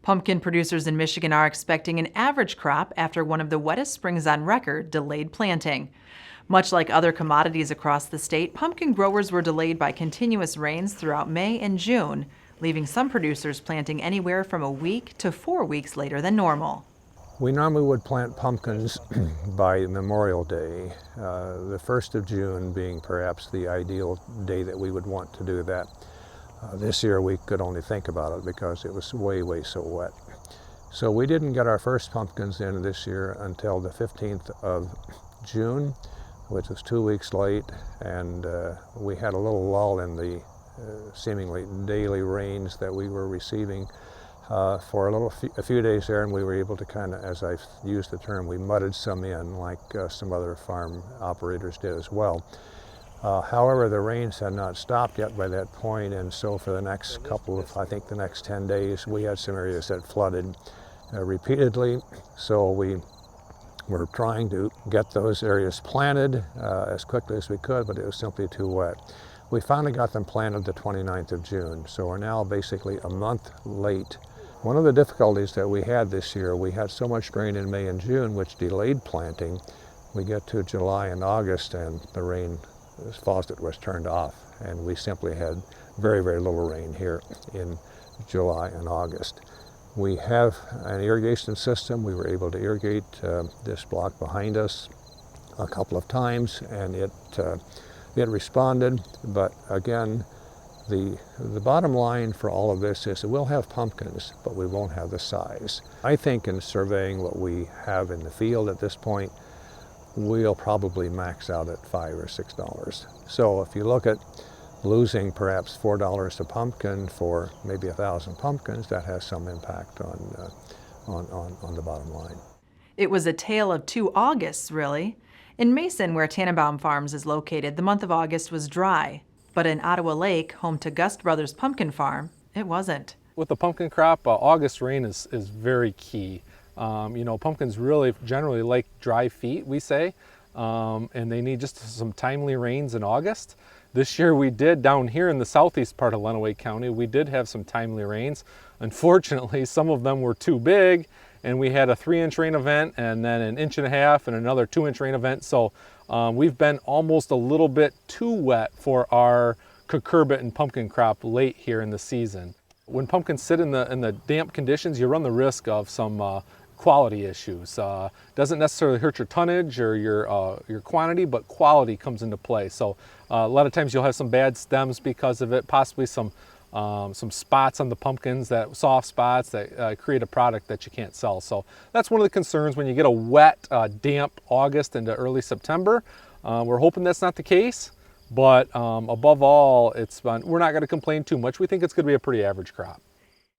Pumpkin producers in Michigan are expecting an average crop after one of the wettest springs on record delayed planting. Much like other commodities across the state, pumpkin growers were delayed by continuous rains throughout May and June, leaving some producers planting anywhere from a week to 4 weeks later than normal. We normally would plant pumpkins by Memorial Day, the 1st of June being perhaps the ideal day that we would want to do that. This year we could only think about it because it was way so wet. So we didn't get our first pumpkins in this year until the 15th of June, which was 2 weeks late, and we had a little lull in the seemingly daily rains that we were receiving for a few days there, and we were able to kind of, as I've used the term, we mudded some in like some other farm operators did as well. However, the rains had not stopped yet by that point, and so for the next couple of, I think the next 10 days, we had some areas that flooded repeatedly. So we were trying to get those areas planted as quickly as we could, but it was simply too wet. We finally got them planted the 29th of June, so we're now basically a month late. One of the difficulties that we had this year, we had so much rain in May and June, which delayed planting. We get to July and August, and the rain faucet was turned off, and we simply had very little rain here in July and August. We have an irrigation system. We were able to irrigate this block behind us a couple of times, and it responded. But again, the bottom line for all of this is that we'll have pumpkins, but we won't have the size. I think in surveying what we have in the field at this point, we'll probably max out at $5 or $6. So if you look at losing perhaps $4 a pumpkin for maybe 1,000 pumpkins, that has some impact on the bottom line. It was a tale of 2 Augusts, really. In Mason, where Tannenbaum Farms is located, the month of August was dry. But in Ottawa Lake, home to Gust Brothers Pumpkin Farm, it wasn't. With the pumpkin crop, August rain is very key. You know, pumpkins really generally like dry feet, we say, and they need just some timely rains in August. This year we did, down here in the southeast part of Lenawee County, we did have some timely rains. Unfortunately, some of them were too big, and we had a 3-inch rain event and then an 1.5 inch and another 2-inch rain event. So we've been almost a little bit too wet for our cucurbit and pumpkin crop late here in the season. When pumpkins sit in the damp conditions, you run the risk of some quality issues. Doesn't necessarily hurt your tonnage or your quantity, but quality comes into play. So a lot of times you'll have some bad stems because of it, possibly some spots on the pumpkins, that soft spots that create a product that you can't sell. So that's one of the concerns when you get a wet, damp August into early September. We're hoping that's not the case, but above all, we're not going to complain too much. We think it's going to be a pretty average crop.